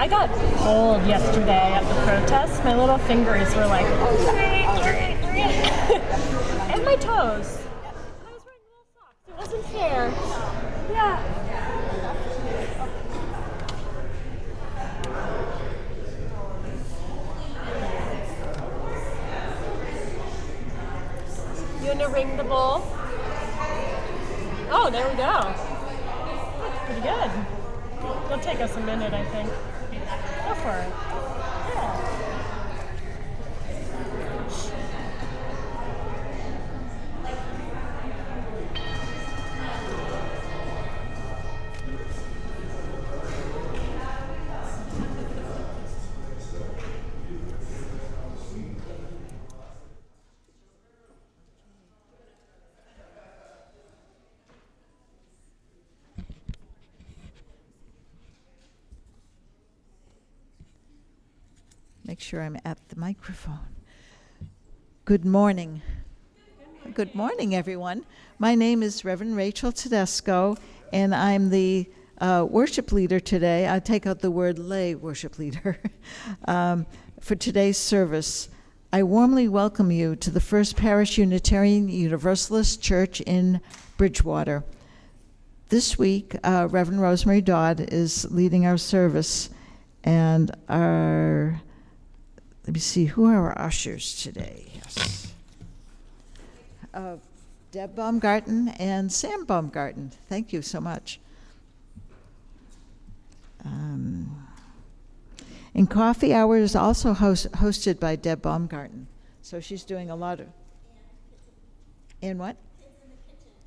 I got cold yesterday at the protest. My little fingers were like, and my toes. And I was wearing little socks. It wasn't fair. Yeah. You want to ring the bell? Oh, there we go. That's pretty good. It'll take us a minute, I think. Go for it. Yeah. Make sure I'm at the microphone. Good morning. Good morning, everyone. My name is Reverend Rachel Tedesco, and I'm the worship leader today. I take out the word lay worship leader for today's service. I warmly welcome you to the First Parish Unitarian Universalist Church in Bridgewater. This week, Reverend Rosemary Dodd is leading our service, and let me see, who are our ushers today? Yes. Deb Baumgarten and Sam Baumgarten. Thank you so much. And Coffee Hour is also hosted by Deb Baumgarten. So she's doing a lot of... And what?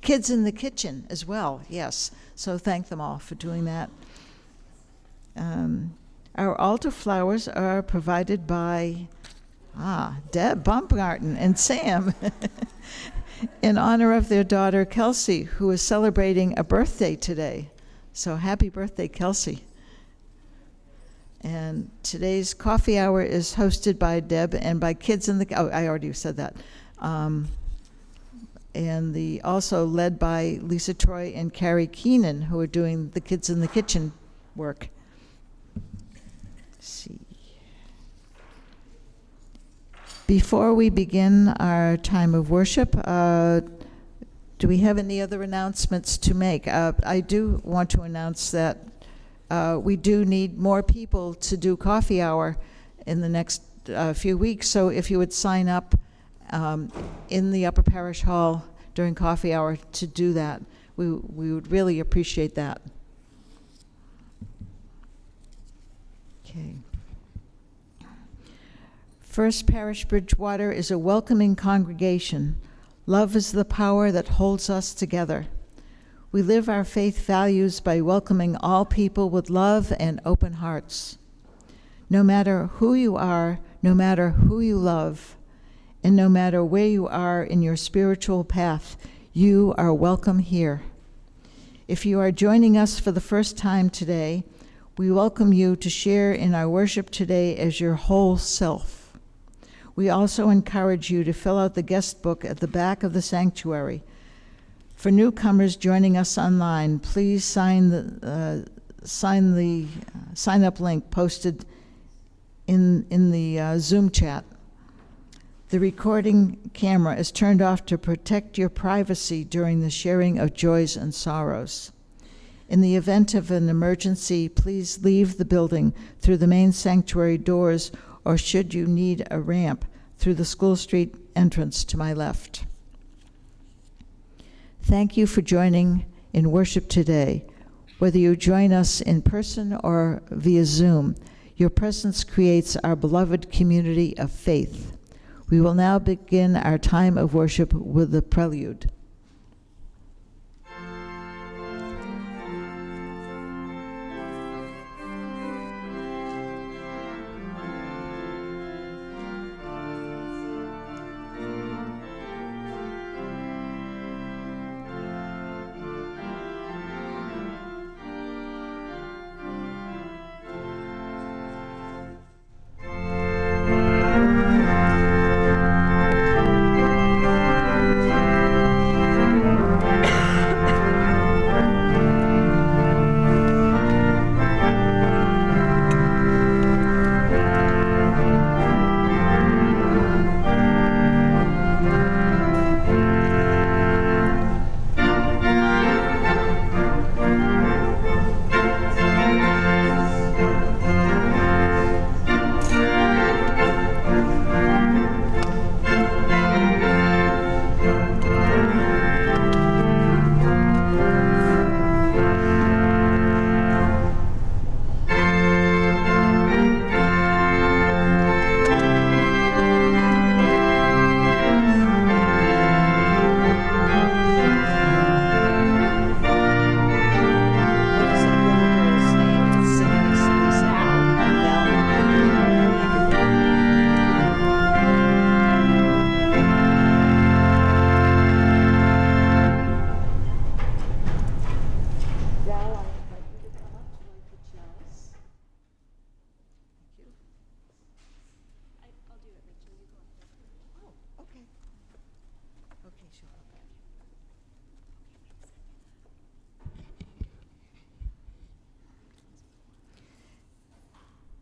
Kids in the Kitchen as well, yes. So thank them all for doing that. Our altar flowers are provided by Deb Baumgarten and Sam in honor of their daughter Kelsey, who is celebrating a birthday today. So happy birthday, Kelsey. And today's coffee hour is hosted by Deb and by Kids in the... Oh, I already said that. And also led by Lisa Troy and Carrie Keenan, who are doing the Kids in the Kitchen work. See. Before we begin our time of worship, do we have any other announcements to make? I do want to announce that we do need more people to do coffee hour in the next few weeks. So if you would sign up in the Upper Parish Hall during coffee hour to do that, we would really appreciate that. Okay. First Parish Bridgewater is a welcoming congregation. Love is the power that holds us together. We live our faith values by welcoming all people with love and open hearts. No matter who you are, no matter who you love, and no matter where you are in your spiritual path, you are welcome here. If you are joining us for the first time today, we welcome you to share in our worship today as your whole self. We also encourage you to fill out the guest book at the back of the sanctuary. For newcomers joining us online, please sign the sign-up link posted in the Zoom chat. The recording camera is turned off to protect your privacy during the sharing of joys and sorrows. In the event of an emergency, please leave the building through the main sanctuary doors, or should you need a ramp, through the School Street entrance to my left. Thank you for joining in worship today. Whether you join us in person or via Zoom, your presence creates our beloved community of faith. We will now begin our time of worship with the prelude.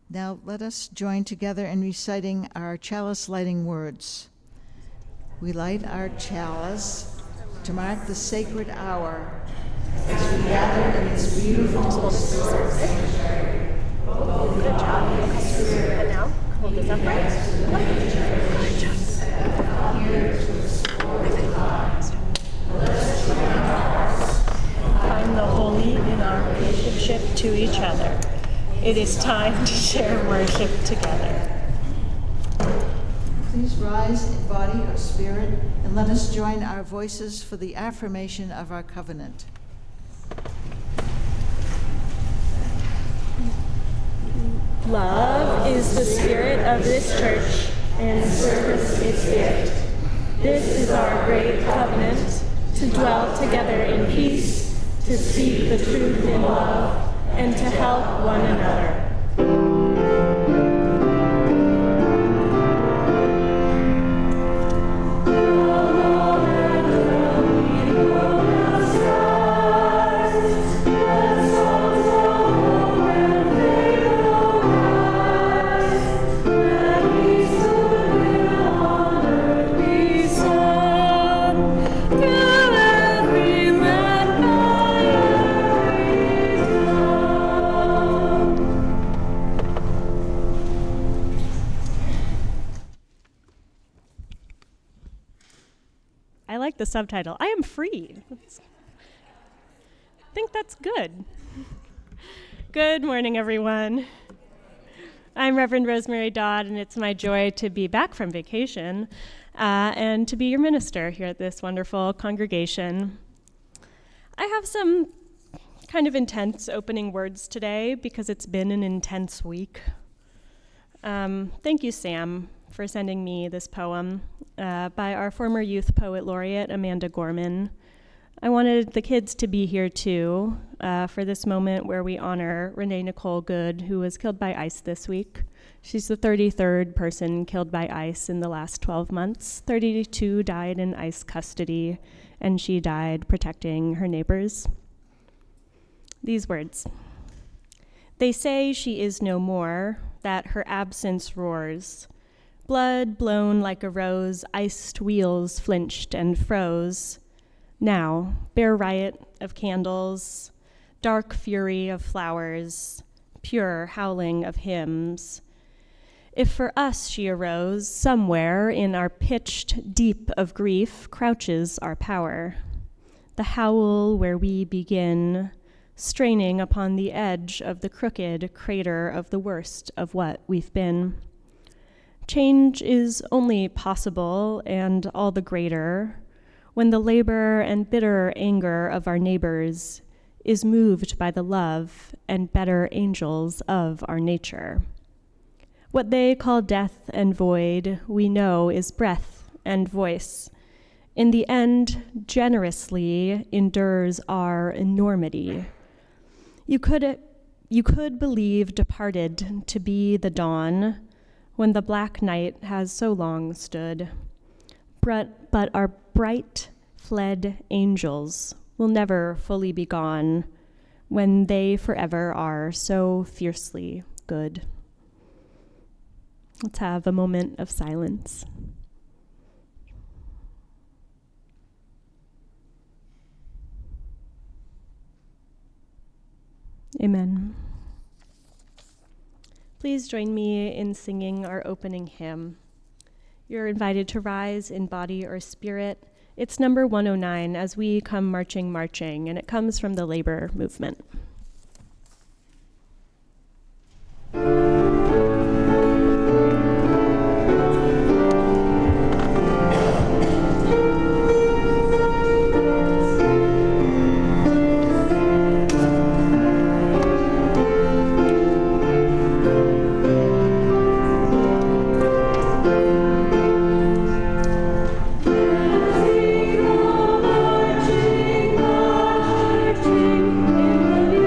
Now let us join together in reciting our chalice lighting words. We light our chalice to mark the sacred hour as we gather in this beautiful sanctuary. Good job. Okay. And now, hold this upright. Good job. Find the holy in our relationship to each other. It is time to share worship together. Please rise in body or spirit, and let us join our voices for the affirmation of our covenant. Love is the spirit of this church, and service its gift. This is our great covenant, to dwell together in peace, to speak the truth in love, and to help one another. I like the subtitle. I am free. I think that's good. Good morning, everyone. I'm Reverend Rosemary Dodd, and it's my joy to be back from vacation and to be your minister here at this wonderful congregation. I have some kind of intense opening words today because it's been an intense week. Thank you, Sam, for sending me this poem by our former youth poet laureate, Amanda Gorman. I wanted the kids to be here too for this moment where we honor Renee Nicole Good, who was killed by ICE this week. She's the 33rd person killed by ICE in the last 12 months. 32 died in ICE custody, and she died protecting her neighbors. These words. They say she is no more, that her absence roars. Blood blown like a rose, iced wheels flinched and froze. Now, bare riot of candles, dark fury of flowers, pure howling of hymns. If for us she arose, somewhere in our pitched deep of grief crouches our power. The howl where we begin, straining upon the edge of the crooked crater of the worst of what we've been. Change is only possible, and all the greater, when the labor and bitter anger of our neighbors is moved by the love and better angels of our nature. What they call death and void, we know is breath and voice. In the end, generously endures our enormity. You could believe departed to be the dawn, when the black night has so long stood. But our bright fled angels will never fully be gone when they forever are so fiercely good. Let's have a moment of silence. Amen. Please join me in singing our opening hymn. You're invited to rise in body or spirit. It's number 109, As We Come Marching, Marching, and it comes from the labor movement. In the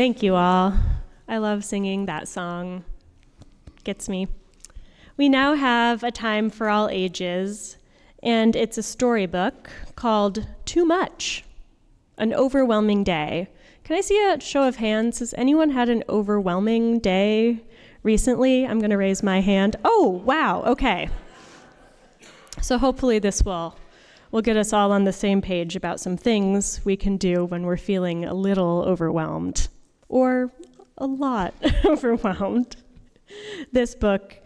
Thank you all. I love singing that song. Gets me. We now have a time for all ages, and it's a storybook called Too Much, An Overwhelming Day. Can I see a show of hands? Has anyone had an overwhelming day recently? I'm going to raise my hand. Oh, wow, okay. So hopefully this will get us all on the same page about some things we can do when we're feeling a little overwhelmed or a lot overwhelmed. This book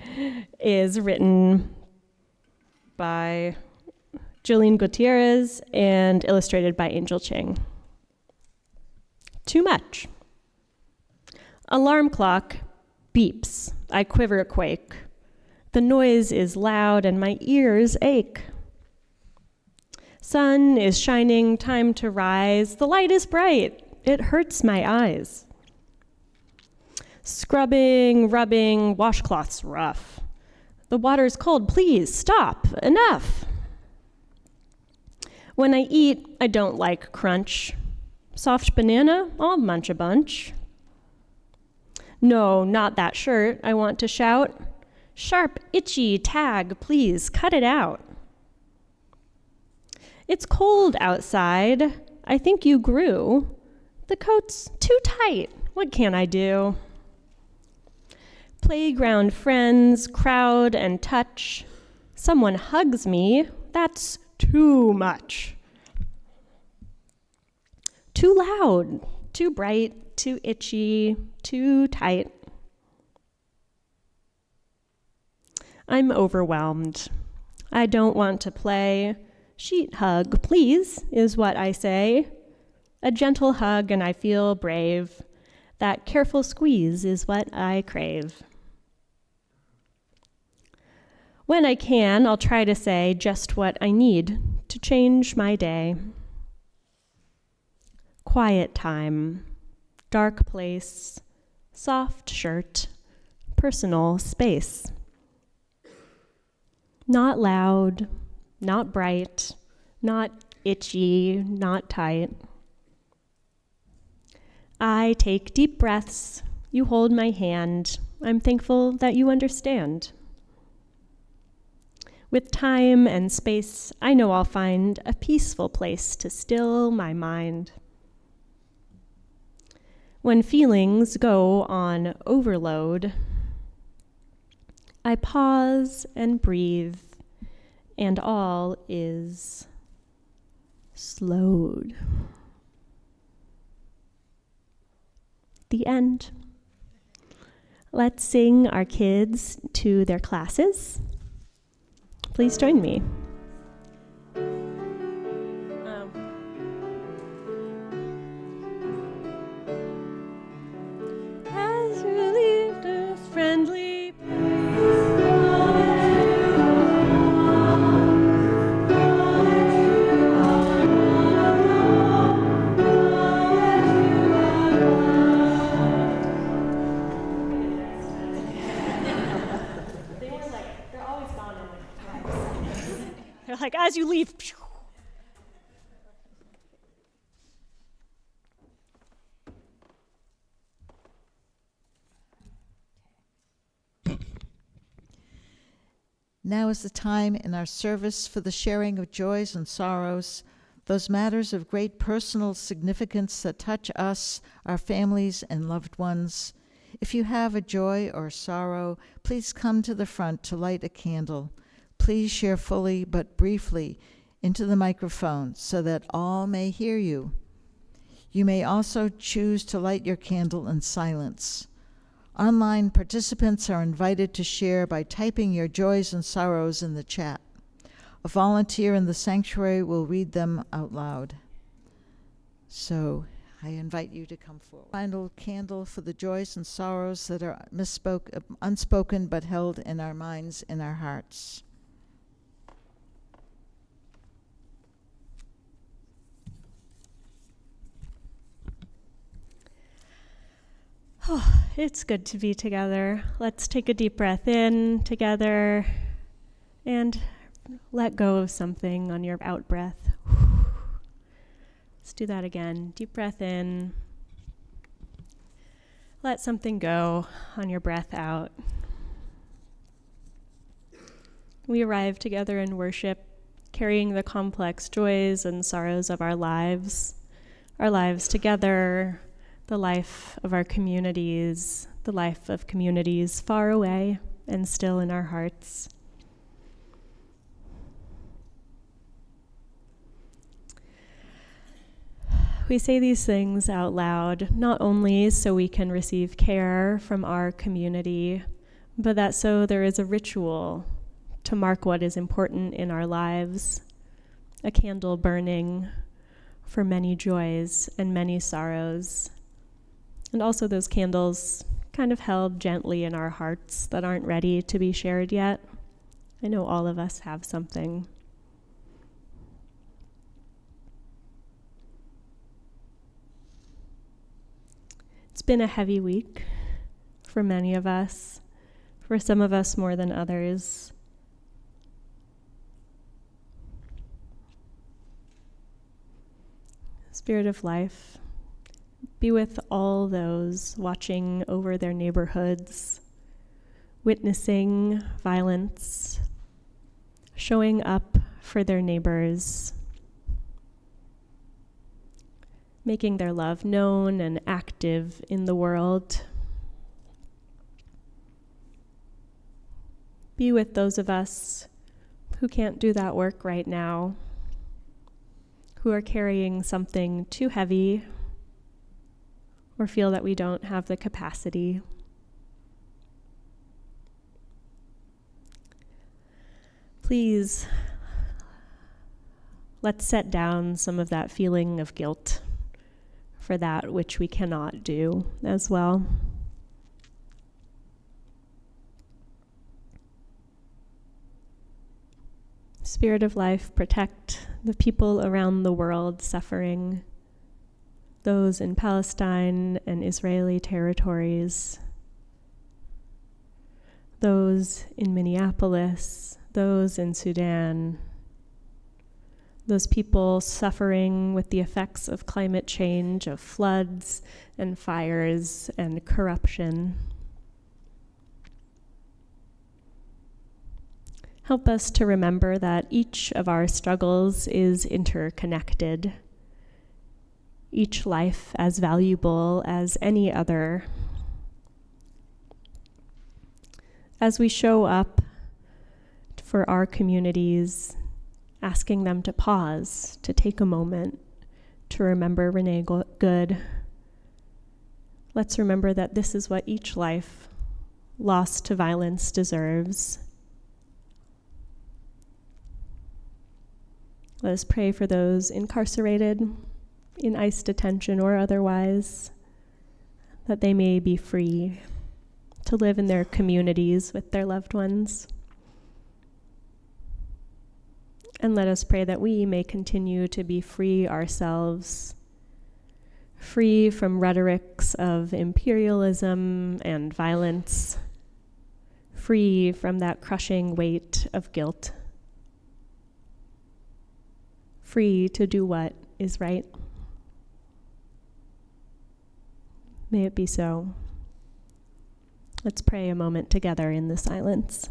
is written by Jillian Gutierrez and illustrated by Angel Ching. Too much. Alarm clock beeps. I quiver, quake. The noise is loud and my ears ache. Sun is shining, time to rise. The light is bright. It hurts my eyes. Scrubbing, rubbing, washcloths rough. The water's cold. Please stop. Enough. When I eat, I don't like crunch. Soft banana, I'll munch a bunch. No, not that shirt, I want to shout. Sharp, itchy tag, please cut it out. It's cold outside. I think you grew. The coat's too tight. What can I do? Playground friends, crowd and touch. Someone hugs me. That's too much. Too loud, too bright, too itchy, too tight. I'm overwhelmed. I don't want to play. Sheet hug, please, is what I say. A gentle hug and I feel brave. That careful squeeze is what I crave. When I can, I'll try to say just what I need to change my day. Quiet time, dark place, soft shirt, personal space. Not loud, not bright, not itchy, not tight. I take deep breaths. You hold my hand. I'm thankful that you understand. With time and space, I know I'll find a peaceful place to still my mind. When feelings go on overload, I pause and breathe, and all is slowed. The end. Let's sing our kids to their classes. Please join me. As you leave this friendly like, as you leave. Now is the time in our service for the sharing of joys and sorrows, those matters of great personal significance that touch us, our families, and loved ones. If you have a joy or sorrow, please come to the front to light a candle. Please share fully but briefly into the microphone so that all may hear you. You may also choose to light your candle in silence. Online participants are invited to share by typing your joys and sorrows in the chat. A volunteer in the sanctuary will read them out loud. So I invite you to come forward. Final candle for the joys and sorrows that are unspoken but held in our minds, in our hearts. Oh, it's good to be together. Let's take a deep breath in together and let go of something on your out breath. Let's do that again. Deep breath in Let something go on your breath out. We arrive together in worship, carrying the complex joys and sorrows of our lives together, the life of our communities, the life of communities far away and still in our hearts. We say these things out loud, not only so we can receive care from our community, but that so there is a ritual to mark what is important in our lives, a candle burning for many joys and many sorrows, and also those candles kind of held gently in our hearts that aren't ready to be shared yet. I know all of us have something. It's been a heavy week for many of us, for some of us more than others. Spirit of life, be with all those watching over their neighborhoods, witnessing violence, showing up for their neighbors, making their love known and active in the world. Be with those of us who can't do that work right now, who are carrying something too heavy or feel that we don't have the capacity. Please, let's set down some of that feeling of guilt for that which we cannot do as well. Spirit of life, protect the people around the world suffering, those in Palestine and Israeli territories, those in Minneapolis, those in Sudan, those people suffering with the effects of climate change, of floods and fires and corruption. Help us to remember that each of our struggles is interconnected, each life as valuable as any other. As we show up for our communities, asking them to pause, to take a moment, to remember Renee Good. Let's remember that this is what each life lost to violence deserves. Let us pray for those incarcerated, in ICE detention or otherwise, that they may be free to live in their communities with their loved ones. And let us pray that we may continue to be free ourselves, free from rhetorics of imperialism and violence, free from that crushing weight of guilt, free to do what is right. May it be so. Let's pray a moment together in the silence.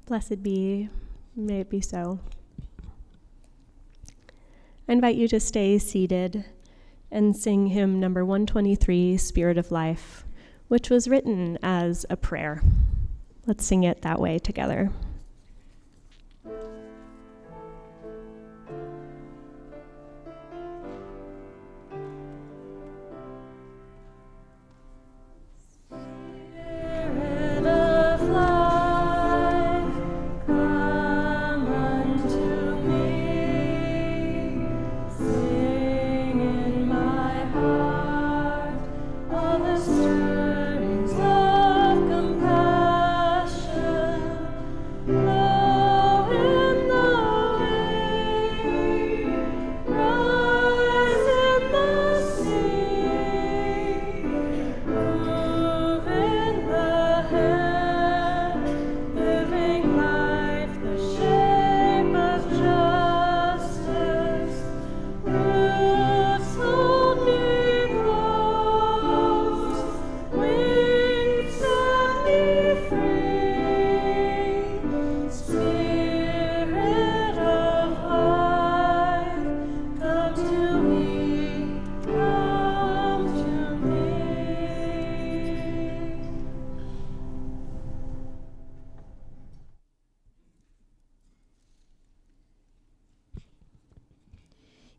Blessed be, may it be so. I invite you to stay seated and sing hymn number 123, Spirit of Life, which was written as a prayer. Let's sing it that way together. Strength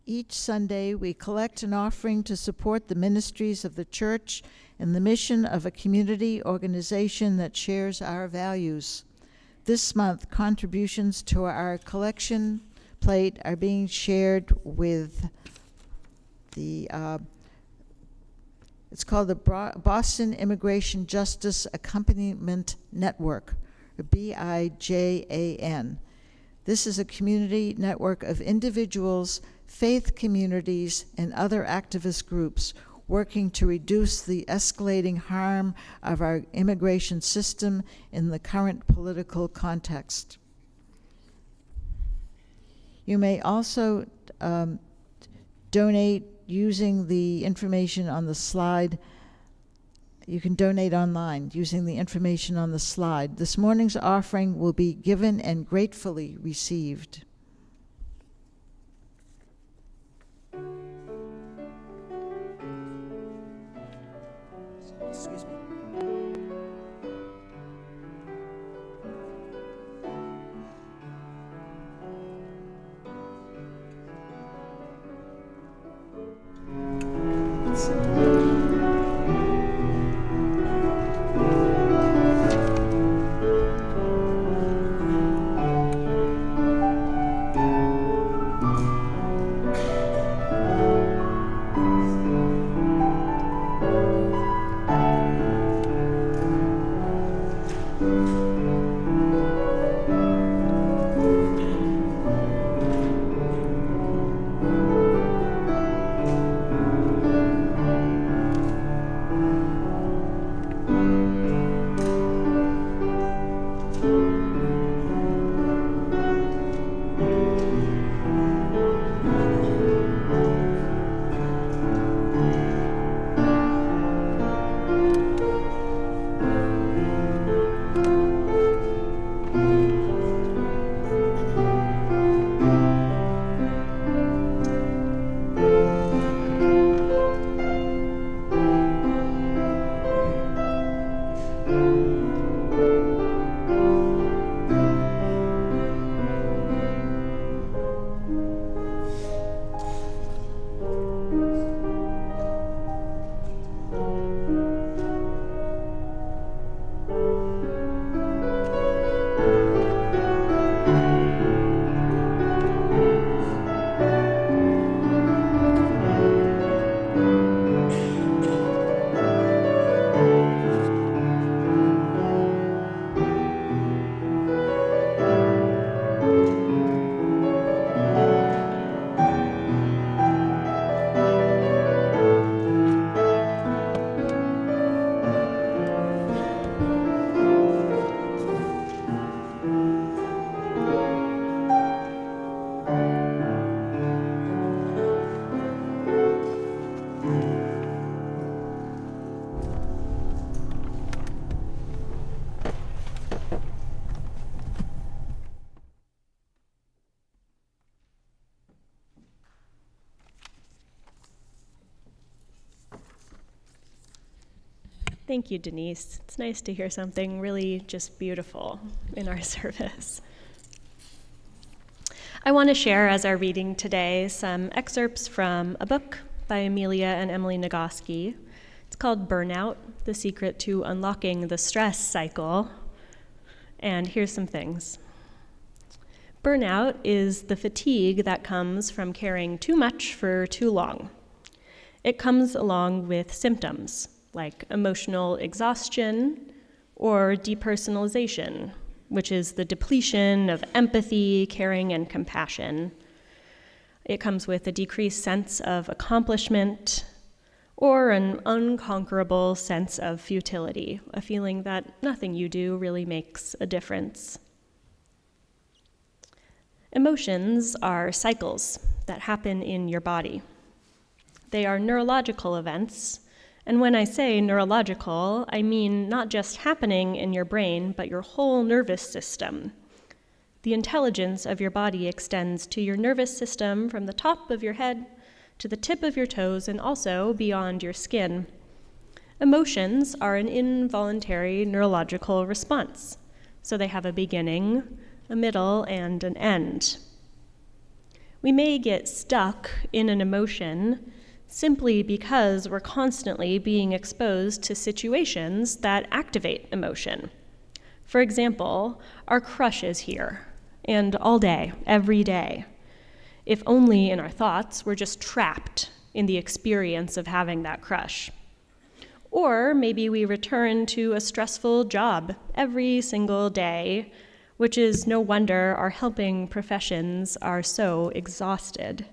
Each Sunday, we collect an offering to support the ministries of the church and the mission of a community organization that shares our values. This month, contributions to our collection plate are being shared with the it's called the Boston Immigration Justice Accompaniment Network, or BIJAN. This is a community network of individuals, faith communities, and other activist groups working to reduce the escalating harm of our immigration system in the current political context. You may also donate using the information on the slide. You can donate online using the information on the slide. This morning's offering will be given and gratefully received. Excuse me. Thank you, Denise. It's nice to hear something really just beautiful in our service. I want to share as our reading today some excerpts from a book by Amelia and Emily Nagoski. It's called Burnout, The Secret to Unlocking the Stress Cycle. And here's some things. Burnout is the fatigue that comes from caring too much for too long. It comes along with symptoms like emotional exhaustion or depersonalization, which is the depletion of empathy, caring, and compassion. It comes with a decreased sense of accomplishment or an unconquerable sense of futility, a feeling that nothing you do really makes a difference. Emotions are cycles that happen in your body. They are neurological events. And when I say neurological, I mean not just happening in your brain, but your whole nervous system. The intelligence of your body extends to your nervous system from the top of your head to the tip of your toes and also beyond your skin. Emotions are an involuntary neurological response, so they have a beginning, a middle, and an end. We may get stuck in an emotion simply because we're constantly being exposed to situations that activate emotion. For example, our crush is here, and all day, every day. If only in our thoughts we're just trapped in the experience of having that crush. Or maybe we return to a stressful job every single day, which is no wonder our helping professions are so exhausted.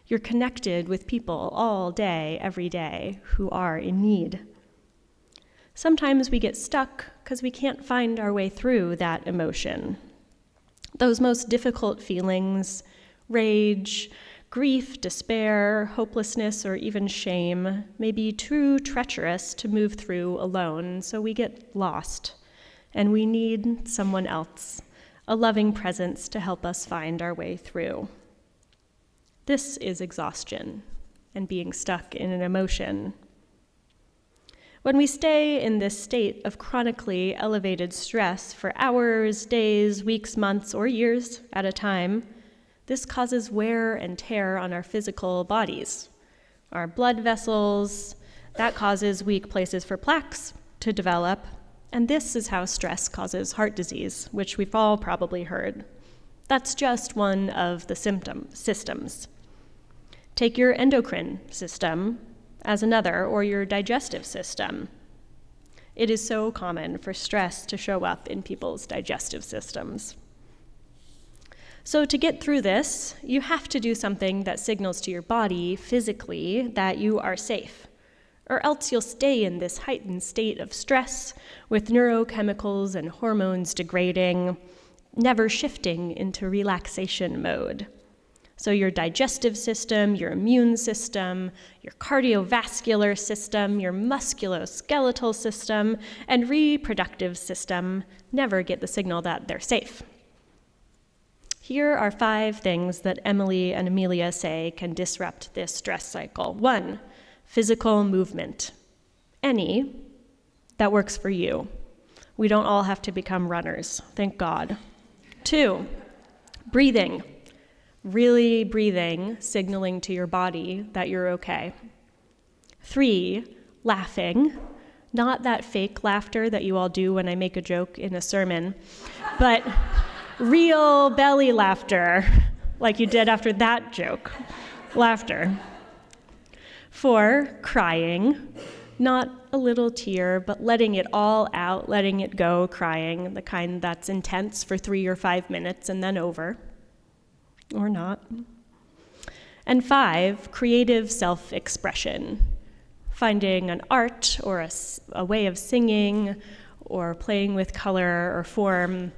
You're connected with people all day, every day, who are in need. Sometimes we get stuck because we can't find our way through that emotion. Those most difficult feelings, rage, grief, despair, hopelessness, or even shame, may be too treacherous to move through alone, so we get lost, and we need someone else, a loving presence to help us find our way through. This is exhaustion and being stuck in an emotion. When we stay in this state of chronically elevated stress for hours, days, weeks, months, or years at a time, this causes wear and tear on our physical bodies. Our blood vessels, that causes weak places for plaques to develop, and this is how stress causes heart disease, which we've all probably heard. That's just one of the systems. Take your endocrine system as another, or your digestive system. It is so common for stress to show up in people's digestive systems. So to get through this, you have to do something that signals to your body physically that you are safe, or else you'll stay in this heightened state of stress with neurochemicals and hormones degrading, never shifting into relaxation mode. So your digestive system, your immune system, your cardiovascular system, your musculoskeletal system, and reproductive system never get the signal that they're safe. Here are 5 things that Emily and Amelia say can disrupt this stress cycle. 1, physical movement. Any that works for you. We don't all have to become runners, thank God. 2, breathing. Really breathing, signaling to your body that you're okay. 3, laughing. Not that fake laughter that you all do when I make a joke in a sermon, but real belly laughter, like you did after that joke. Laughter. 4, crying. Not a little tear, but letting it all out, letting it go, crying, the kind that's intense for 3 or 5 minutes and then over. Or not. And 5, creative self-expression. Finding an art or a way of singing or playing with color or form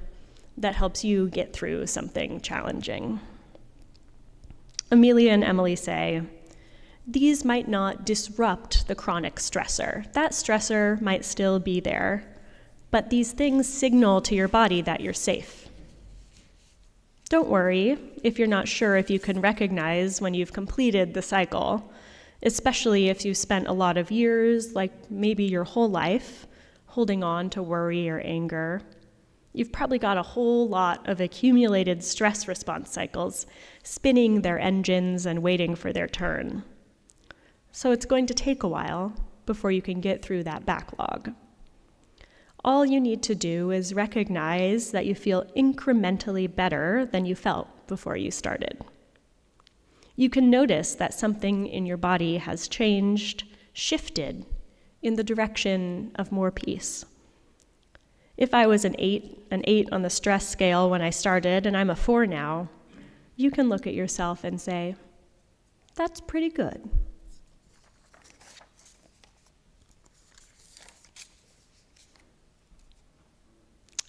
that helps you get through something challenging. Amelia and Emily say, these might not disrupt the chronic stressor. That stressor might still be there, but these things signal to your body that you're safe. Don't worry if you're not sure if you can recognize when you've completed the cycle, especially if you've spent a lot of years, like maybe your whole life, holding on to worry or anger. You've probably got a whole lot of accumulated stress response cycles spinning their engines and waiting for their turn. So it's going to take a while before you can get through that backlog. All you need to do is recognize that you feel incrementally better than you felt before you started. You can notice that something in your body has changed, shifted in the direction of more peace. If I was an 8 on the stress scale when I started, and I'm a 4 now, you can look at yourself and say, that's pretty good.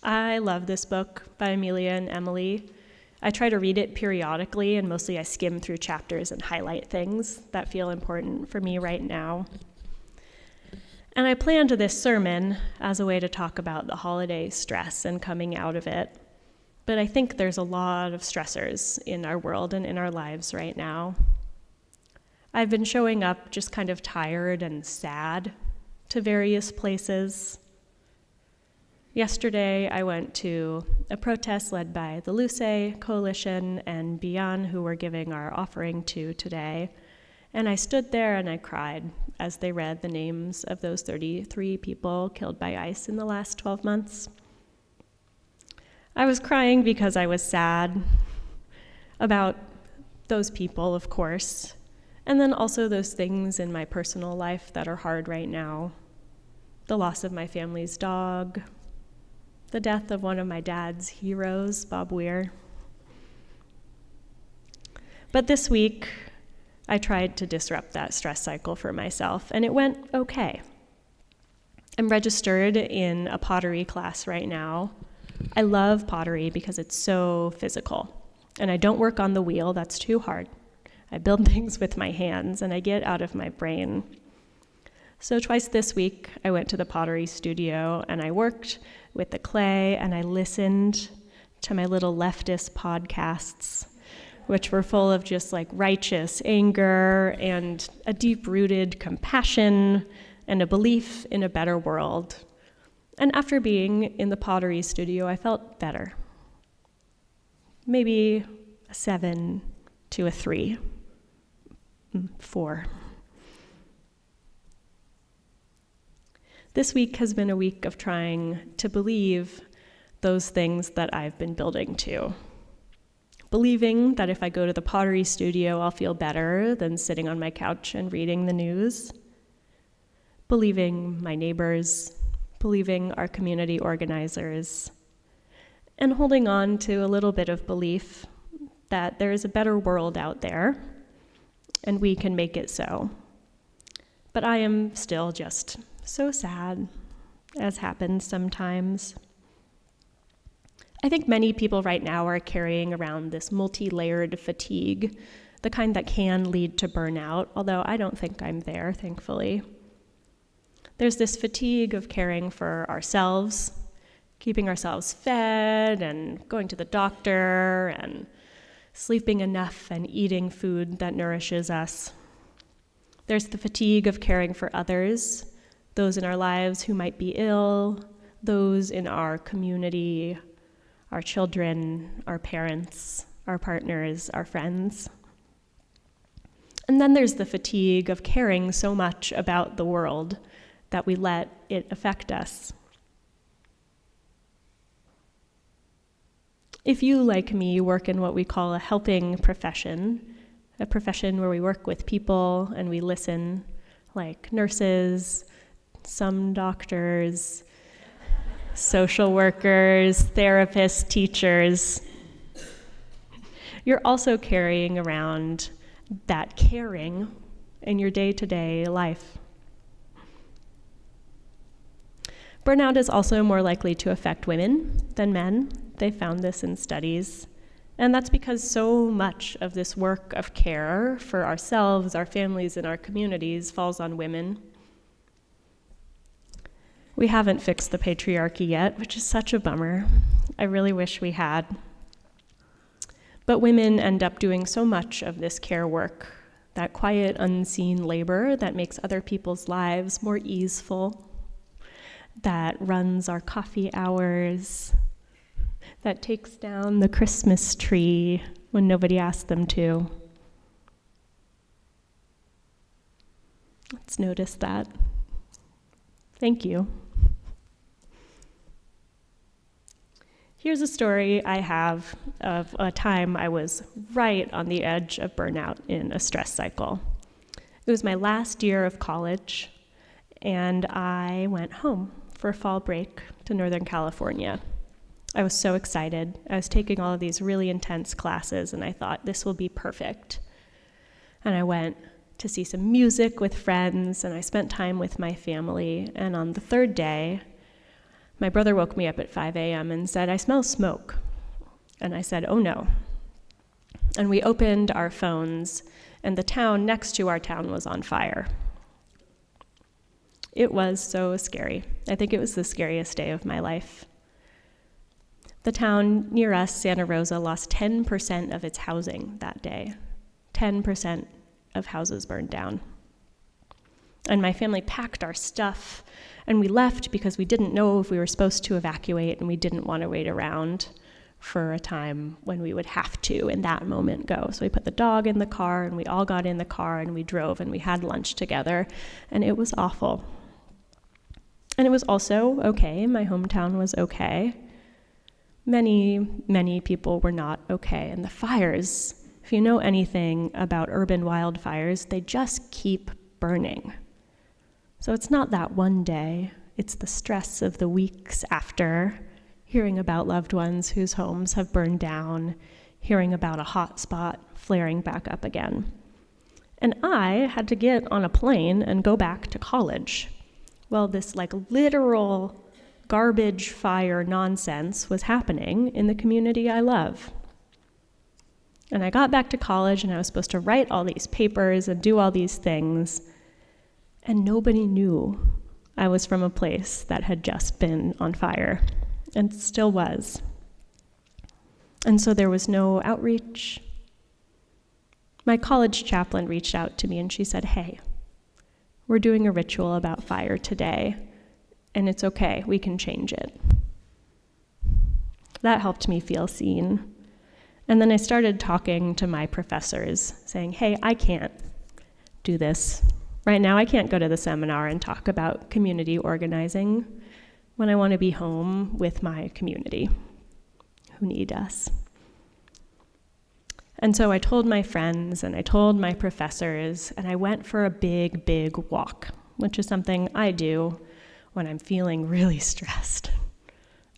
I love this book by Amelia and Emily. I try to read it periodically, and mostly I skim through chapters and highlight things that feel important for me right now. And I planned this sermon as a way to talk about the holiday stress and coming out of it. But I think there's a lot of stressors in our world and in our lives right now. I've been showing up just kind of tired and sad to various places. Yesterday, I went to a protest led by the Luce Coalition and Beyond, who we're giving our offering to today. And I stood there and I cried as they read the names of those 33 people killed by ICE in the last 12 months. I was crying because I was sad about those people, of course, and then also those things in my personal life that are hard right now. The loss of my family's dog, the death of one of my dad's heroes, Bob Weir. But this week, I tried to disrupt that stress cycle for myself, and it went okay. I'm registered in a pottery class right now. I love pottery because it's so physical, and I don't work on the wheel, that's too hard. I build things with my hands, and I get out of my brain. So twice this week, I went to the pottery studio, and I worked with the clay, and I listened to my little leftist podcasts, which were full of just like righteous anger and a deep-rooted compassion and a belief in a better world. And after being in the pottery studio, I felt better. Maybe a 7 to a 3, 4. This week has been a week of trying to believe those things that I've been building to. Believing that if I go to the pottery studio, I'll feel better than sitting on my couch and reading the news. Believing my neighbors, believing our community organizers, and holding on to a little bit of belief that there is a better world out there, and we can make it so. But I am still just so sad, as happens sometimes. I think many people right now are carrying around this multi-layered fatigue, the kind that can lead to burnout, although I don't think I'm there, thankfully. There's this fatigue of caring for ourselves, keeping ourselves fed and going to the doctor and sleeping enough and eating food that nourishes us. There's the fatigue of caring for others, those in our lives who might be ill, those in our community, our children, our parents, our partners, our friends. And then there's the fatigue of caring so much about the world that we let it affect us. If you, like me, work in what we call a helping profession, a profession where we work with people and we listen, like nurses, some doctors, social workers, therapists, teachers, you're also carrying around that caring in your day-to-day life. Burnout is also more likely to affect women than men. They found this in studies. And that's because so much of this work of care for ourselves, our families, and our communities falls on women. We haven't fixed the patriarchy yet, which is such a bummer. I really wish we had. But women end up doing so much of this care work, that quiet, unseen labor that makes other people's lives more easeful, that runs our coffee hours, that takes down the Christmas tree when nobody asked them to. Let's notice that. Thank you. Here's a story I have of a time I was right on the edge of burnout in a stress cycle. It was my last year of college, and I went home for fall break to Northern California. I was so excited. I was taking all of these really intense classes, and I thought, this will be perfect. And I went to see some music with friends, and I spent time with my family. And on the third day, my brother woke me up at 5 a.m. and said, "I smell smoke." And I said, "Oh no." And we opened our phones, and the town next to our town was on fire. It was so scary. I think it was the scariest day of my life. The town near us, Santa Rosa, lost 10% of its housing that day. 10% of houses burned down. And my family packed our stuff, and we left because we didn't know if we were supposed to evacuate, and we didn't want to wait around for a time when we would have to, in that moment, go. So we put the dog in the car, and we all got in the car, and we drove, and we had lunch together, and it was awful. And it was also okay. My hometown was okay. Many, many people were not okay. And the fires, if you know anything about urban wildfires, they just keep burning. So it's not that one day, it's the stress of the weeks after, hearing about loved ones whose homes have burned down, hearing about a hot spot flaring back up again. And I had to get on a plane and go back to college. Well, this literal garbage fire nonsense was happening in the community I love. And I got back to college, and I was supposed to write all these papers and do all these things, and nobody knew I was from a place that had just been on fire, and still was. And so there was no outreach. My college chaplain reached out to me, and she said, "Hey, we're doing a ritual about fire today, and it's okay, we can change it." That helped me feel seen. And then I started talking to my professors, saying, "Hey, I can't do this. Right now, I can't go to the seminar and talk about community organizing when I want to be home with my community who need us." And so I told my friends and I told my professors, and I went for a big, big walk, which is something I do when I'm feeling really stressed.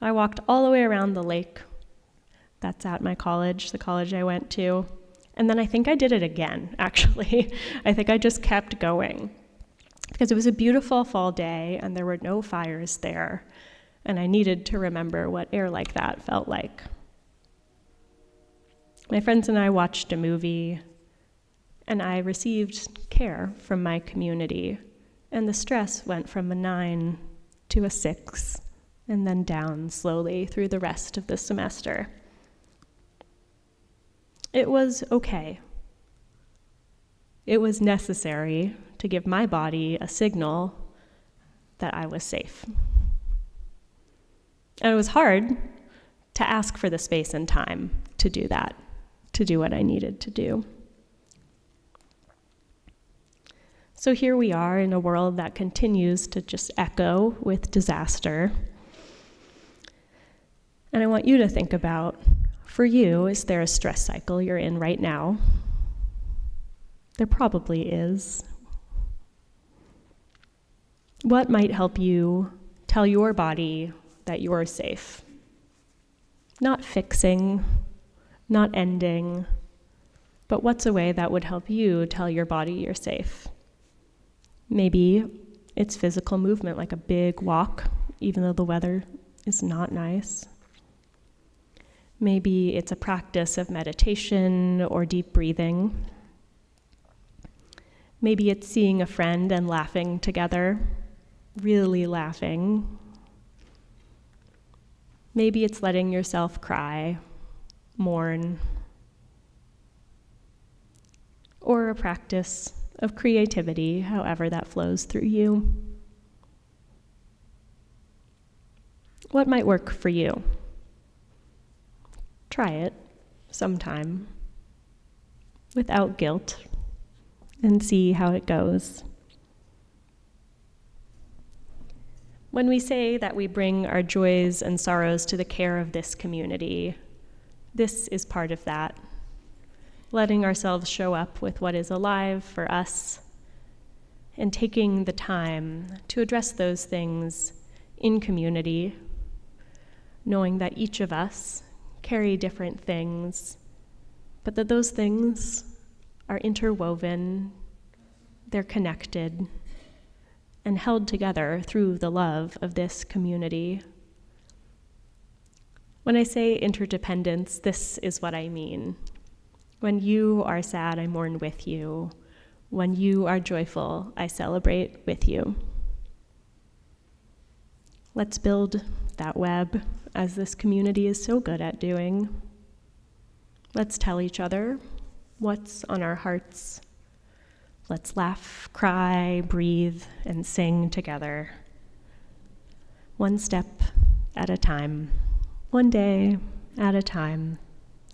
I walked all the way around the lake. That's at my college, the college I went to. And then I think I did it again, actually. I think I just kept going because it was a beautiful fall day and there were no fires there. And I needed to remember what air like that felt like. My friends and I watched a movie, and I received care from my community, and the stress went from a 9 to a 6, and then down slowly through the rest of the semester. It was okay. It was necessary to give my body a signal that I was safe. And it was hard to ask for the space and time to do that, to do what I needed to do. So here we are in a world that continues to just echo with disaster. And I want you to think about, for you, is there a stress cycle you're in right now? There probably is. What might help you tell your body that you're safe? Not fixing, not ending, but what's a way that would help you tell your body you're safe? Maybe it's physical movement, like a big walk, even though the weather is not nice. Maybe it's a practice of meditation or deep breathing. Maybe it's seeing a friend and laughing together, really laughing. Maybe it's letting yourself cry, mourn, or a practice of creativity, however that flows through you. What might work for you? Try it sometime without guilt and see how it goes. When we say that we bring our joys and sorrows to the care of this community, this is part of that. Letting ourselves show up with what is alive for us and taking the time to address those things in community, knowing that each of us carry different things, but that those things are interwoven, they're connected, and held together through the love of this community. When I say interdependence, this is what I mean. When you are sad, I mourn with you. When you are joyful, I celebrate with you. Let's build that web, as this community is so good at doing. Let's tell each other what's on our hearts. Let's laugh, cry, breathe, and sing together. One step at a time, one day at a time,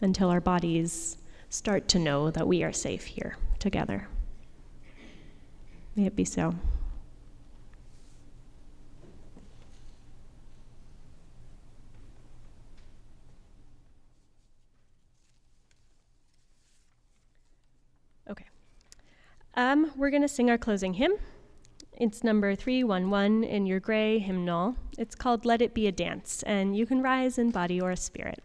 until our bodies start to know that we are safe here together. May it be so. Okay. We're going to sing our closing hymn. It's number 311 in your gray hymnal. It's called Let It Be a Dance, and you can rise in body or spirit.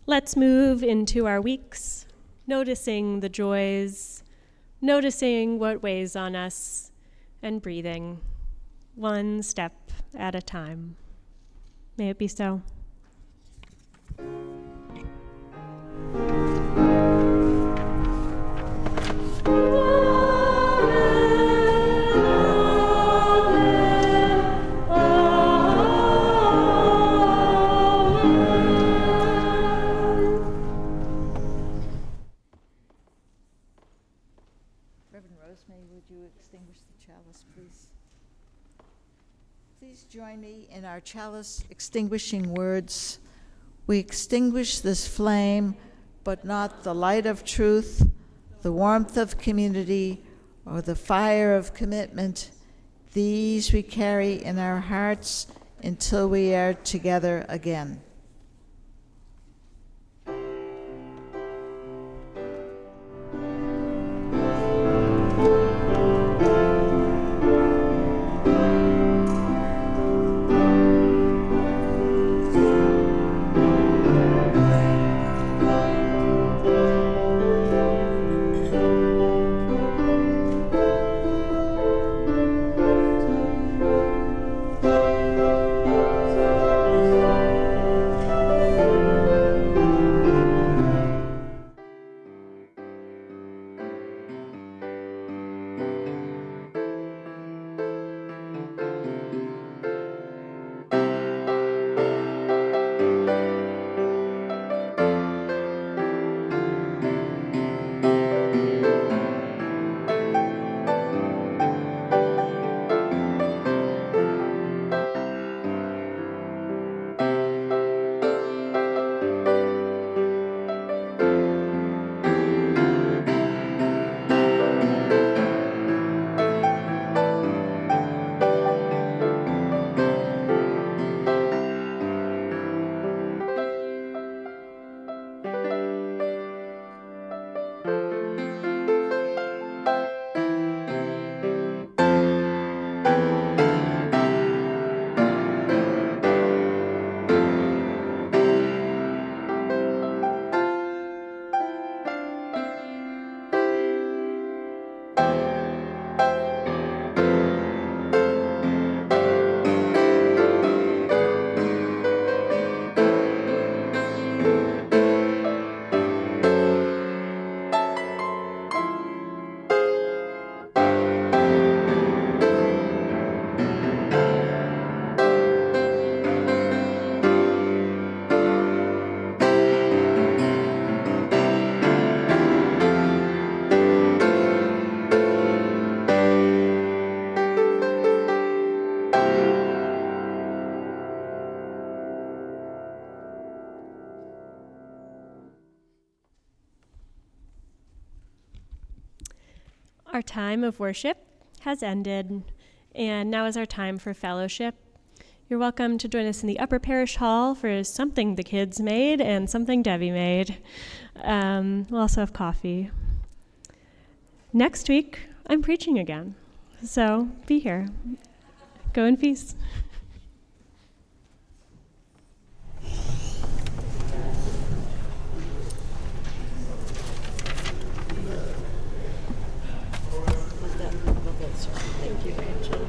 Let's move into our weeks, noticing the joys, noticing what weighs on us, and breathing, one step at a time. May it be so. Would you extinguish the chalice, please? Please join me in our chalice extinguishing words. We extinguish this flame, but not the light of truth, the warmth of community, or the fire of commitment. These we carry in our hearts until we are together again. Our time of worship has ended, and now is our time for fellowship. You're welcome to join us in the upper parish hall for something the kids made and something Debbie made. We'll also have coffee. Next week, I'm preaching again, so be here. Go in peace. Thank you, Rachel.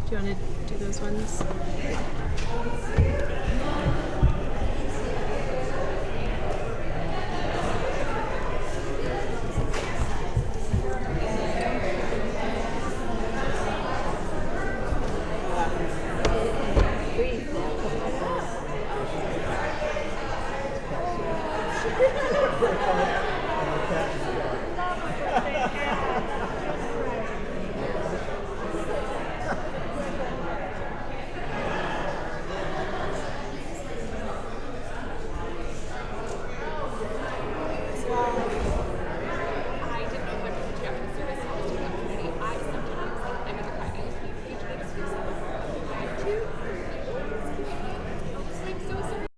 Do you want to do those ones?